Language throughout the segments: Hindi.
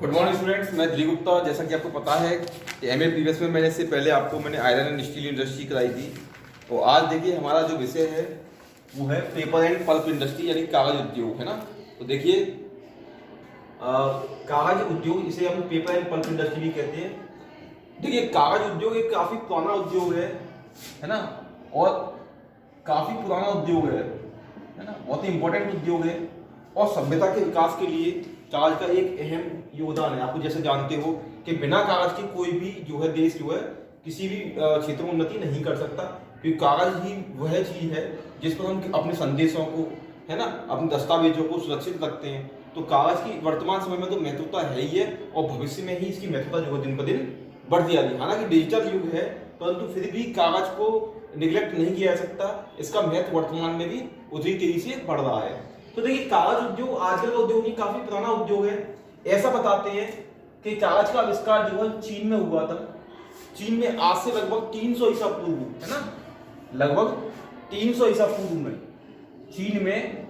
गुड मॉर्निंग स्टूडेंट्स, मैं दिलीप गुप्ता। जैसा कि आपको पता है कि एमए प्रीवियस में मैंने इससे पहले मैंने आयरन एंड स्टील इंडस्ट्री कराई थी। तो आज देखिए हमारा जो विषय है वो है पेपर एंड पल्प इंडस्ट्री, यानी कागज उद्योग, है ना। तो देखिए कागज उद्योग, इसे हम पेपर एंड पल्प इंडस्ट्री भी कहते हैं। देखिए कागज उद्योग एक काफी पुराना उद्योग है ना, और काफी पुराना उद्योग है ना, बहुत ही इंपॉर्टेंट उद्योग है और सभ्यता के विकास के लिए कागज का एक अहम योगदान है। आप जैसे जानते हो कि बिना कागज के कोई भी जो है देश जो है किसी भी क्षेत्र में उन्नति नहीं कर सकता, क्योंकि कागज ही वह चीज है जिस पर हम अपने संदेशों को, है ना, अपने दस्तावेजों को सुरक्षित रखते हैं। तो कागज की वर्तमान समय में तो महत्वता है ही है और भविष्य में ही इसकी महत्वता जो है दिन ब दिन बढ़ती जा रही है। हालांकि डिजिटल युग है, परंतु फिर भी कागज को निगलेक्ट नहीं किया जा सकता। इसका महत्व वर्तमान में भी उसी तेजी से बढ़ रहा है। तो देखिए कागज उद्योग आजकल का उद्योग नहीं, काफी पुराना उद्योग है। ऐसा बताते हैं कि कागज का आविष्कार जो है चीन में हुआ था। चीन में आज से लगभग 300 ईसा पूर्व, है ना, लगभग 300 ईसा पूर्व में चीन में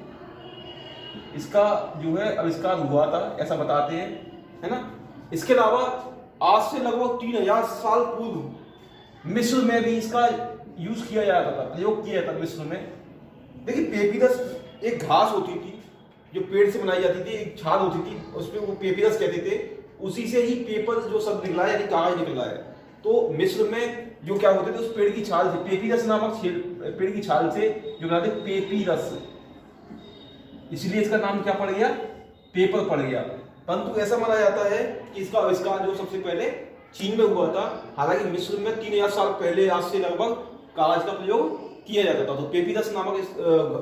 इसका जो है आविष्कार हुआ था, ऐसा बताते हैं, है ना। इसके अलावा आज से लगभग 3000 साल पूर्व मिस्र में भी इसका यूज किया जाता था, प्रयोग किया जाता मिस्र में। देखिए पेपिरस एक घास होती थी जो पेड़ से बनाई जाती थी, एक छाल होती थी, उसपे वो पेपिरस कहते थे। उसी से ही पेपर जो सब निकला है, यानी कागज निकला है। तो मिस्र में जो क्या होते थे, उस पेड़ की छाल से, पेपिरस नामक पेड़ की छाल से जो बनाते पेपिरस, इसलिए इसका नाम क्या पड़ गया, पेपर पड़ गया। परंतु ऐसा माना जाता है कि इसका आविष्कार जो सबसे पहले चीन में हुआ था। हालांकि मिस्र में 3000 साल पहले आज से लगभग कागज का प्रयोग किया जाता था। तो पेपिरस नामक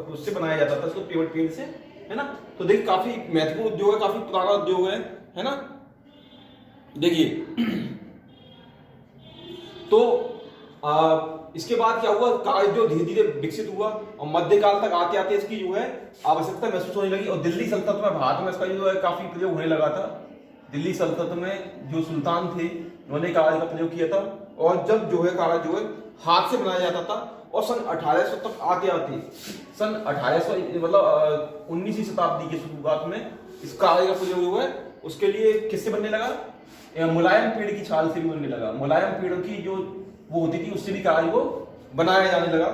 उससे बनाया जाता था, इसको पेड़ से, है ना। तो देखिए काफी महत्वपूर्ण उद्योग है, काफी पुराना उद्योग है ना। देखिए तो इसके बाद क्या हुआ, कागज जो धीरे धीरे विकसित हुआ और मध्यकाल तक आते आते इसकी जो है आवश्यकता महसूस होने लगी। और दिल्ली सल्तनत में, भारत में इसका जो है काफी प्रयोग होने लगा था। दिल्ली सल्तनत में जो सुल्तान थे उन्होंने कागज का प्रयोग किया था। और जब जो है कागज जो है हाथ से बनाया जाता था, और सन 1800 तक आते आते, सन 1800 मतलब 19वीं शताब्दी की शुरुआत में इस कागज का प्रयोग हुआ है। उसके लिए किससे बनने लगा, मुलायम पेड़ की छाल से भी बनने लगा। मुलायम पेड़ की जो वो होती थी उससे भी कागज को बनाया जाने लगा,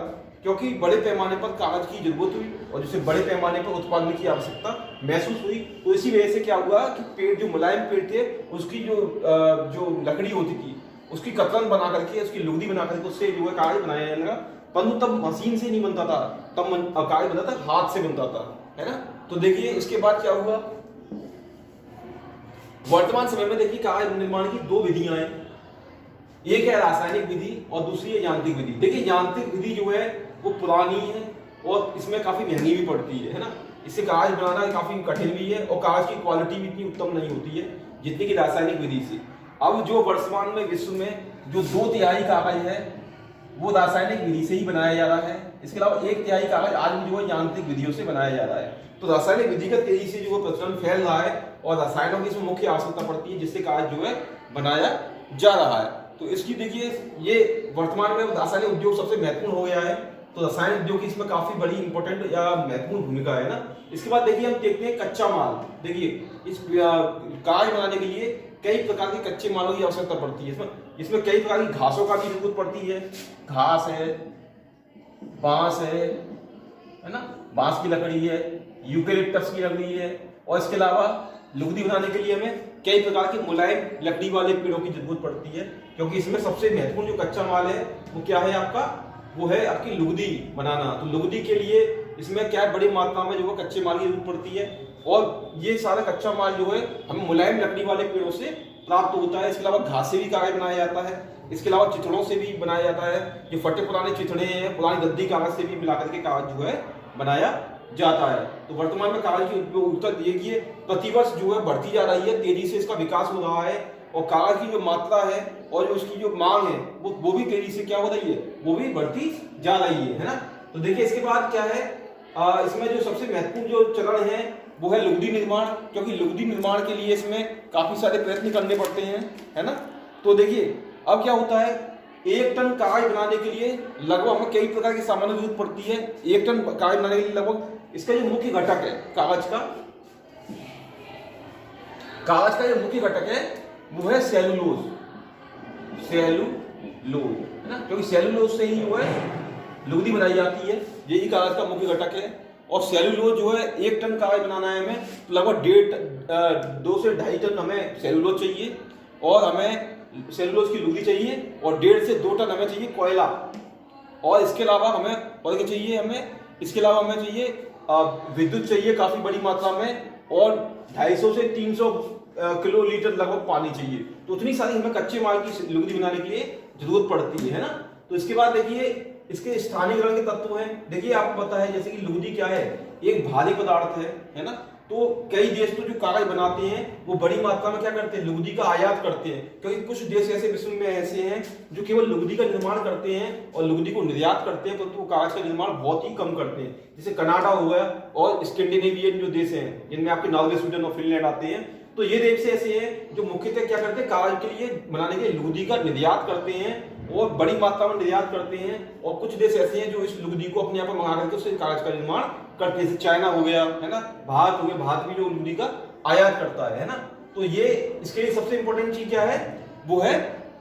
क्योंकि बड़े पैमाने पर कागज की जरूरत हुई और जिससे बड़े पैमाने पर उत्पादन की आवश्यकता महसूस हुई। तो इसी वजह से क्या हुआ कि पेड़, जो मुलायम पेड़ थे, उसकी जो लकड़ी होती थी उसकी कतरन बना करके, उसकी लुगदी बना करके उससे जो है कागज बनाया जाने लगा। परंतु तब मशीन से नहीं बनता था, तब कागज बनता था, हाथ से बनता था, है ना। तो देखिए इसके बाद क्या हुआ, वर्तमान समय में देखिए कागज निर्माण की दो विधियां हैं। एक है रासायनिक विधि और दूसरी है यांत्रिक विधि। देखिए यांत्रिक विधि जो है वो पुरानी है और इसमें काफी महंगी भी पड़ती है ना। इससे कागज बनाना काफी कठिन भी है और कागज की क्वालिटी भी इतनी उत्तम नहीं होती है जितनी कि रासायनिक विधि से। अब जो वर्तमान में विश्व में जो 2/3 कागज है वो रासायनिक विधि से ही बनाया जा रहा है। इसके अलावा 1/3 कागज आज भी जो है यांत्रिक विधियों से बनाया जा रहा है। तो रासायनिक विधि का तेजी से जो प्रचलन फैल रहा है और रसायनों की इसमें मुख्य आवश्यकता पड़ती है, जिससे कागज जो है बनाया जा रहा है। तो इसकी देखिए ये वर्तमान में रासायनिक उद्योग सबसे महत्वपूर्ण हो गया है। तो रसायन उद्योग की इसमें काफी बड़ी इंपॉर्टेंट या महत्वपूर्ण भूमिका है ना। इसके बाद देखिए हम देखते हैं कच्चा माल। देखिए इस कागज बनाने के लिए कई प्रकार के कच्चे मालों की आवश्यकता पड़ती है। इसमें कई प्रकार की घासों का भी जरूरत पड़ती है। घास है, बांस है ना, बांस की लकड़ी है, यूकेलिप्टस की लकड़ी है। और इसके अलावा लुगदी बनाने के लिए हमें कई प्रकार के मुलायम लकड़ी वाले पेड़ों की जरूरत पड़ती है, क्योंकि इसमें सबसे महत्वपूर्ण जो कच्चा माल है वो क्या है आपका, वो है आपकी लुगदी बनाना। तो लुगदी के लिए इसमें क्या है, बड़ी मात्रा में जो है कच्चे माल की जरूरत पड़ती है और ये सारा कच्चा माल जो है हमें मुलायम लकड़ी वाले पेड़ों से प्राप्त होता है। इसके अलावा घास से भी कागज बनाया जाता है। इसके अलावा चिथड़ों से भी बनाया जाता है। जो फटे पुराने चिथड़े हैं, पुरानी गद्दी कागज से भी मिलाकर के कागज जो है बनाया जाता है। तो वर्तमान में कागज की उपयोगिता देखिए प्रतिवर्ष जो है बढ़ती जा रही है, तेजी से इसका विकास हो रहा है और कागज की जो मात्रा है और जो उसकी जो मांग है वो भी तेजी से क्या हो रही है, वो भी बढ़ती जा रही है ना। तो देखिए इसके बाद क्या है, इसमें जो सबसे महत्वपूर्ण जो चरण है वो है लुगदी निर्माण, क्योंकि लुगदी निर्माण के लिए इसमें काफी सारे प्रयत्न करने पड़ते हैं, है ना। तो देखिए अब क्या होता है, 1 टन कागज बनाने के लिए लगभग हमें कई प्रकार की सामान की जरूरत पड़ती है। 1 टन कागज बनाने के लिए लगभग इसका जो मुख्य घटक है कागज का, कागज का जो मुख्य घटक है वो है सेलुलोज, सेलुलोज, है ना, क्योंकि सेलुलोज से ही जो है लुगदी बनाई जाती है, यही कागज का मुख्य घटक है। और सेलुलोज जो है 1 टन कागज बनाना है हमें, तो लगभग 2 से 2.5 टन हमें सेलुलोज चाहिए, और हमें सेलुलोज की लुगदी चाहिए, और 1.5 से 2 टन हमें चाहिए कोयला। और इसके अलावा हमें और क्या चाहिए, हमें इसके अलावा हमें चाहिए विद्युत चाहिए काफी बड़ी मात्रा में, और 250 से 300 किलोलीटर लगभग पानी चाहिए। तो उतनी सारी हमें कच्चे माल की लुगदी बनाने के लिए जरूरत पड़ती है ना। तो इसके बाद देखिए इसके स्थानीयकरण के तत्व हैं। देखिए आपको पता है जैसे कि लुगदी क्या है, एक भारी पदार्थ है ना। तो कई देश तो जो कागज बनाते हैं वो बड़ी मात्रा में क्या करते हैं, लुगदी का आयात करते हैं, क्योंकि कुछ देश ऐसे विश्व में ऐसे हैं जो केवल लुगदी का निर्माण करते हैं और लुगदी को निर्यात करते हैं, परंतु कागज का निर्माण बहुत ही कम करते हैं। जैसे कनाडा हो गया और स्कैंडिनेवियन जो देश हैं जिनमें आपके नॉर्वे, स्वीडन और फिनलैंड आते हैं, तो ये देश ऐसे हैं जो मुख्यतः क्या करते हैं, कागज के लिए बनाने के लिए लुगदी का निर्यात करते हैं और बड़ी मात्रा में निर्यात करते हैं। और कुछ देश ऐसे हैं जो इस लुगदी को अपने यहाँ पर मंगा करके उससे कागज का निर्माण करते हैं, जैसे चाइना हो गया, है ना, भारत हो गया, भारत भी जो लुगदी का आयात करता है ना। तो ये इसके लिए सबसे इंपॉर्टेंट चीज क्या है, वो है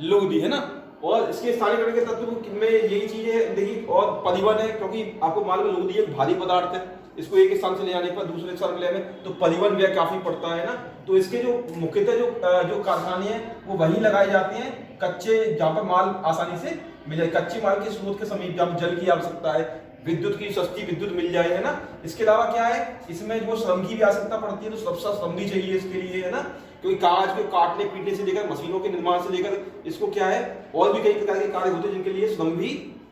लुगदी, है ना। और इसके स्थानीयकरण के तत्व में यही चीज है देखिए, और परिवहन है, क्योंकि आपको मालूम है लुगदी एक भारी पदार्थ है, इसको एक स्थान से ले जाने पर दूसरे स्थान ले में तो परिवहन व्यय काफी पड़ता है ना। तो इसके जो मुख्यतः जो कारखाने हैं वो वहीं लगाए जाते हैं कच्चे, जहां पर माल आसानी से मिल जाए, कच्चे माल के स्रोत के समीप जहां जल की आवश्यकता है, विद्युत की सस्ती विद्युत मिल जाए, है ना। इसके अलावा क्या है, इसमें जो श्रम की भी आवश्यकता पड़ती है, तो सबसे श्रम भी चाहिए इसके लिए, है ना, क्योंकि कागज को काटने पीटने से लेकर मशीनों के निर्माण से लेकर इसको क्या है और भी कई प्रकार के कार्य होते हैं जिनके लिए श्रम भी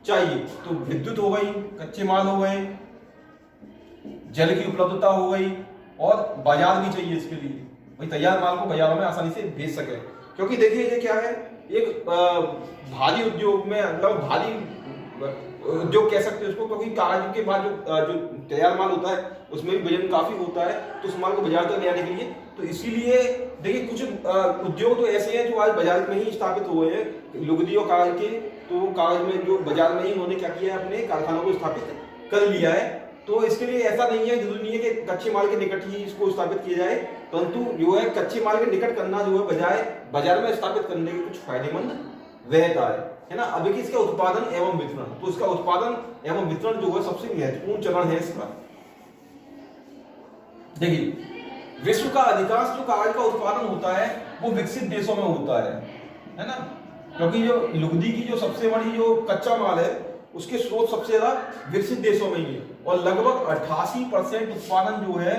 चाहिए। तो विद्युत हो गई, कच्चे माल हो गए, जल की उपलब्धता हो गई, और बाजार भी चाहिए इसके लिए, भाई तैयार माल को बाजारों में आसानी से भेज सके। क्योंकि देखिए ये क्या है, एक भारी उद्योग में, मतलब भारी उद्योग कह सकते हैं उसको, क्योंकि कागज के बाद जो तैयार माल होता है उसमें भी वजन काफी होता है, तो उस माल को बाजार तक ले आने के लिए, तो इसीलिए देखिए कुछ उद्योग तो ऐसे हैं जो आज बाजार में ही स्थापित हुए हैं लुगदी और कागज के। तो कागज में जो बाजार में ही उन्होंने क्या किया है, अपने कारखानों को स्थापित कर लिया है। तो इसके लिए ऐसा नहीं है, जरूरी नहीं है कि कच्चे माल के निकट ही इसको स्थापित किया जाए, परंतु जो है कच्चे माल के निकट करना जो है बजाय बाजार में स्थापित करने के कुछ फायदेमंद रहता है ना। अब इसका उत्पादन एवं वितरण, तो इसका उत्पादन एवं वितरण जो है सबसे महत्वपूर्ण चरण है इसका। देखिए विश्व का अधिकांश जो कागज का उत्पादन होता है वो विकसित देशों में होता है ना, क्योंकि जो लुगदी की जो सबसे बड़ी जो कच्चा माल है उसके स्रोत सबसे ज्यादा विकसित देशों में ही है, और लगभग 88% उत्पादन जो है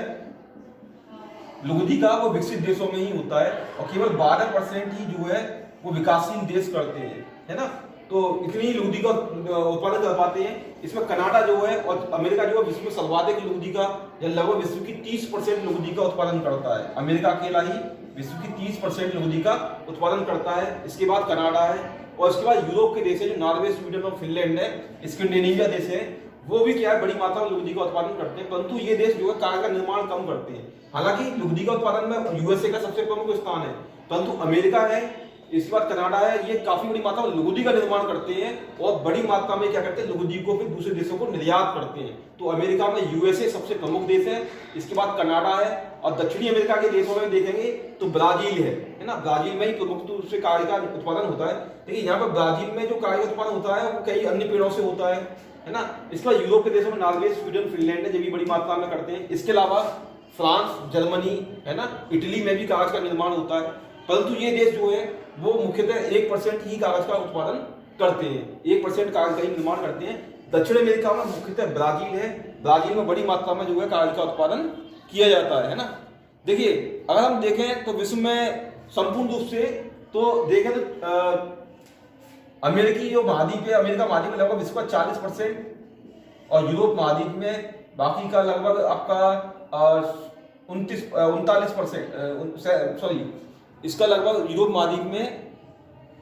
लुगदी का वो विकसित देशों में ही होता है, और केवल 12% ही जो है वो विकासशील देश करते हैं, है ना। तो इतनी लुगदी का उत्पादन कर पाते हैं। इसमें कनाडा जो है और अमेरिका जो है विश्व में सर्वाधिक लुगदी का, या लगभग विश्व की 30% लुगदी का उत्पादन करता है। अमेरिका अकेला ही विश्व की 30% लुगदी का उत्पादन करता है। इसके बाद कनाडा है, और इसके बाद यूरोप के देश है जो नॉर्वे, स्वीडन और फिनलैंड है, स्कैंडिनेविया देश है, वो भी क्या है बड़ी मात्रा में लुगदी का उत्पादन करते हैं, परंतु ये देश जो है कागज का निर्माण कम करते हैं। हालांकि लुगदी का उत्पादन में यूएसए का सबसे प्रमुख स्थान है, परंतु अमेरिका है, इसके बाद कनाडा है, ये काफी बड़ी मात्रा में लुगदी का निर्माण करते हैं और बड़ी मात्रा में क्या करते हैं, लुगदी को फिर दूसरे देशों को निर्यात करते हैं। तो अमेरिका में यूएसए सबसे प्रमुख देश है, इसके बाद कनाडा है, और दक्षिणी अमेरिका के देशों में देखेंगे तो ब्राजील है ना। ब्राजील में ही प्रमुख रूप से कागज का उत्पादन होता है। देखिए यहाँ पर ब्राजील में जो कागज उत्पादन होता है वो कई अन्य पेड़ों से होता है ना। इसके बाद यूरोप के देशों में नॉर्वे, स्वीडन, फिनलैंड है, जो भी बड़ी मात्रा में करते हैं। इसके अलावा फ्रांस, जर्मनी, है ना, इटली में भी कागज का निर्माण होता है, परंतु ये देश जो है वो मुख्यतः 1% ही कागज का उत्पादन करते हैं, 1% कागज का ही निर्माण करते हैं। दक्षिण अमेरिका में मुख्यतः ब्राजील है, ब्राजील में बड़ी मात्रा में जो है कागज का उत्पादन किया जाता है ना। देखिए अगर हम देखें तो विश्व में संपूर्ण रूप से तो देखें तो अमेरिकी जो महाद्वीप है, अमेरिका महाद्वीप में लगभग विश्व का 40%, और यूरोप महाद्वीप में बाकी का लगभग आपका 39%, सॉरी इसका लगभग यूरोप महाद्वीप में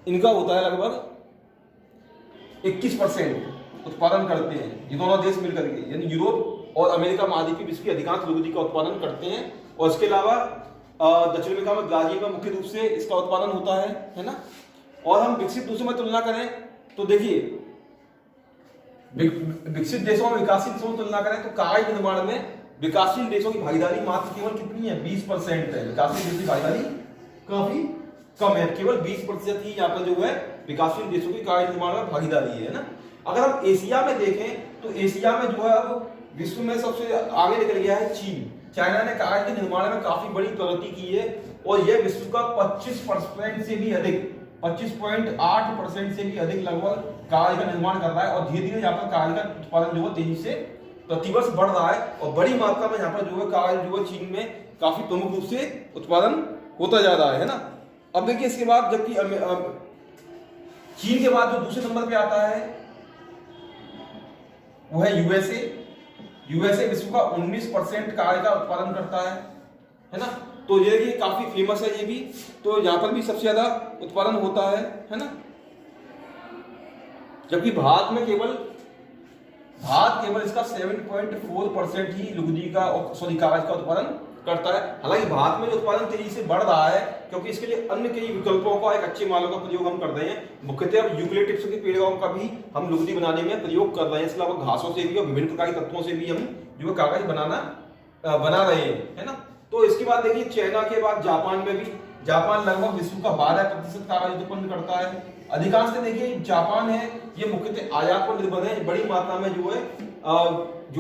इनका होता है लगभग 21% उत्पादन करते हैं, ये दोनों देश मिलकर के, यानी यूरोप और अमेरिका महाद्वीप की विश्व की अधिकांश लुगदी का उत्पादन करते हैं। और इसके अलावा दक्षिण अमेरिका में ब्राजील में मुख्य रूप से इसका उत्पादन होता है ना। और हम विकसित देशों में तुलना करें तो देखिए विकसित देशों में, विकासशील देशों में तुलना करें तो कागज निर्माण में विकासशील देशों की भागीदारी मात्र केवल कितनी है, 20% है। विकासशील देशों की भागीदारी काफी कम है, केवल 20% ही यहाँ पर जो है विकासशील देशों की कार्य निर्माण में भागीदारी है ना। अगर हम एशिया में देखें तो एशिया में जो है अब विश्व में सबसे आगे निकल गया है चीन। चाइना ने कार्य के निर्माण में काफी बड़ी प्रगति की है और यह विश्व का 25% से भी अधिक, 25.8% से भी अधिक लगभग कार्य का निर्माण कर रहा है और धीरे धीरे यहाँ पर कार्य का उत्पादन जो है तेजी से प्रतिवर्ष बढ़ रहा है और बड़ी मात्रा में यहाँ पर जो है कार्य जो है चीन में काफी प्रमुख रूप से उत्पादन होता जा रहा है ना। अब देखिए इसके बाद जबकि चीन के बाद जो दूसरे नंबर पे आता है वो है यूएसए। यूएसए विश्व का 19% कार्य का उत्पादन करता है ना। तो ये देखिए काफी फेमस है ये भी, तो यहाँ पर भी सबसे ज्यादा उत्पादन होता है ना। जबकि भारत केवल इसका 7.4% ही लुगदी का कागज का उत्पादन करता है। हालांकि भारत में जो उत्पादन तेजी से बढ़ रहा है क्योंकि इसके लिए अन्य कई विकल्पों का, एक अच्छे मालों का प्रयोग हम कर रहे हैं। मुख्यतः अब यूकेलिप्टस के पेड़ों का भी हम लुगदी बनाने में प्रयोग कर रहे हैं। इसके अलावा घासों से भी और विभिन्न प्रकार के तत्वों से भी हम जो है कागज बना रहे हैं, है ना। तो इसके बाद देखिए चाइना के बाद जापान में भी, जापान लगभग विश्व का 12% कागज उत्पन्न करता है। अधिकांश देखिए जापान है ये मुख्यतः आयात पर निर्भर है, बड़ी मात्रा में जो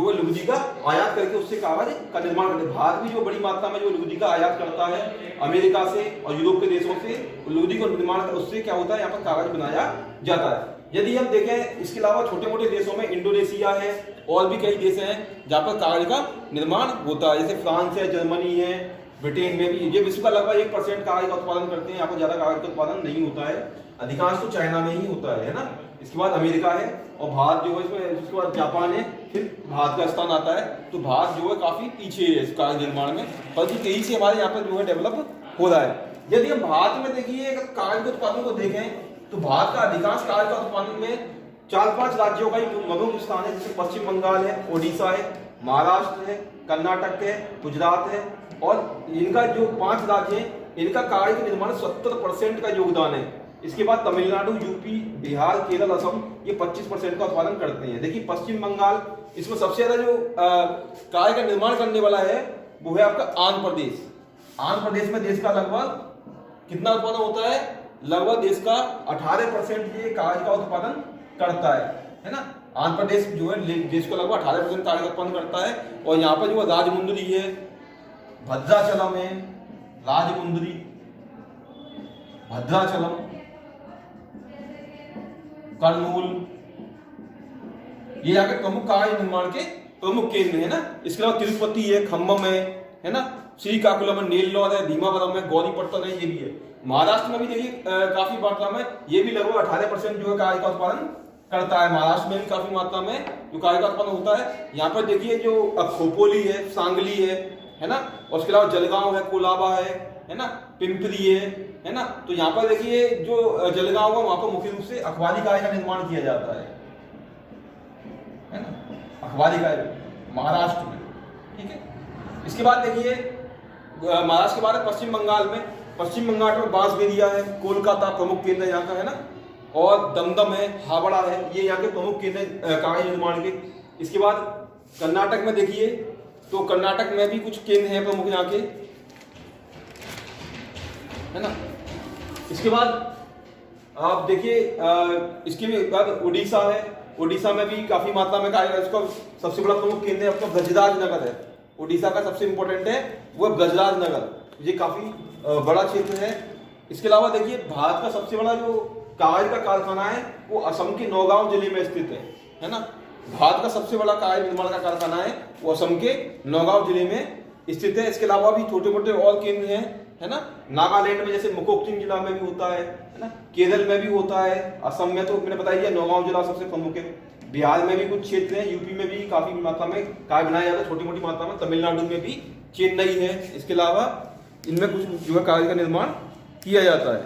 है लुगदी का आयात करके उससे कागज का निर्माण करते हैं। भारत भी जो बड़ी मात्रा में जो लुगदी का आयात करता है अमेरिका से और यूरोप के देशों से, लुगदी को निर्माण कर उससे क्या होता है यहाँ पर कागज बनाया जाता है। यदि हम देखें इसके अलावा छोटे मोटे देशों में इंडोनेशिया है और भी कई देश हैं जहाँ पर कागज का निर्माण होता है, जैसे फ्रांस है, जर्मनी है, ब्रिटेन में भी। ये विश्व का लगभग 1% कागज का उत्पादन करते हैं, यहाँ पर ज्यादा कागज का उत्पादन नहीं होता है, अधिकांश तो चाइना में ही होता है ना। इसके बाद अमेरिका है और भारत जो है इसमें, उसके बाद जापान है, फिर भारत का स्थान आता है। तो भारत जो है काफी पीछे है इस कागज निर्माण में, परंतु तेजी से हमारे यहाँ पर जो है डेवलप हो रहा है। यदि हम भारत में देखिए कागज के उत्पादन को देखें तो भारत का अधिकांश कागज का उत्पादन में 4-5 राज्यों का ही प्रमुख स्थान है, जैसे पश्चिम बंगाल है, ओडिशा है, महाराष्ट्र है, कर्नाटक है, गुजरात है। और इनका जो 5 राज्य हैं इनका कागज के निर्माण 70% का योगदान है। इसके बाद तमिलनाडु, यूपी, बिहार, केरल, असम ये 25% का उत्पादन करते हैं। देखिए पश्चिम बंगाल, इसमें सबसे ज्यादा जो कागज का निर्माण करने वाला है वो है आपका आंध्र प्रदेश। आंध्र प्रदेश में देश का लगभग कितना उत्पादन होता है, लगभग देश का 18% ये कागज का उत्पादन करता है ना। आंध्र प्रदेश जो है देश का लगभग 18% कागज का उत्पादन करता है। और यहाँ पर जो राजमुंदरी है, भद्राचलम है, राजमुंदरी, भद्राचलम, कर्नूल, ये यहाँ के प्रमुख कागज निर्माण के प्रमुख केंद्र है ना। इसके अलावा तिरुपति है, खम्मम है ना, श्रीकाकुलम है, नेल्लोर है, भीमावरम है, गौरीपट्टन है, ये भी है। महाराष्ट्र में भी देखिए काफी मात्रा में ये भी लगभग 18% जो है कागज का उत्पादन करता है। महाराष्ट्र में भी काफी मात्रा में जो कागज का उत्पादन होता है। यहाँ पर देखिए जो खोपोली है, सांगली है ना, और उसके अलावा जलगांव है, कोलाबा है ना, पिंपरी है ना। तो यहाँ पर देखिए जो जलगांव है वहां पर मुख्य रूप से अखबारी कागज का निर्माण किया जाता है ना, अखबारी कागज महाराष्ट्र में, ठीक है। इसके बाद देखिए महाराष्ट्र के बाद पश्चिम बंगाल में बांसबेरिया है, कोलकाता प्रमुख केंद्र यहाँ का है ना, और दमदम है, हावड़ा है, ये यहाँ के प्रमुख केंद्र कागज निर्माण के। इसके बाद कर्नाटक में देखिए तो कर्नाटक में भी कुछ केंद्र हैं प्रमुख यहाँ के, है ना। इसके बाद आप देखिए इसके बाद उड़ीसा है, उड़ीसा में भी काफी मात्रा में कागज, इसका सबसे बड़ा प्रमुख केंद्र है आपका ब्रजराज नगर है। उड़ीसा का सबसे इंपॉर्टेंट है वो ब्रजराज नगर, ये काफी बड़ा क्षेत्र है। इसके अलावा देखिए भारत का सबसे बड़ा जो कागज का कारखाना है वो असम के नौगांव जिले में स्थित है ना। भारत का सबसे बड़ा कागज निर्माण का कारखाना है वो असम के नौगांव जिले में स्थित है। इसके अलावा भी छोटे मोटे और केंद्र हैं, है ना। नागालैंड में जैसे मुकोकचुंग जिला में भी होता है ना, केरल में भी होता है, असम में तो मैंने बताया दिया नौगांव जिला सबसे प्रमुख है, बिहार में भी कुछ क्षेत्र हैं, यूपी में भी काफी मात्रा में कागज बनाया जाता है छोटी मोटी मात्रा में, तमिलनाडु में भी, चेन्नई है। इसके अलावा इनमें कुछ जो है कागज का निर्माण किया जाता है।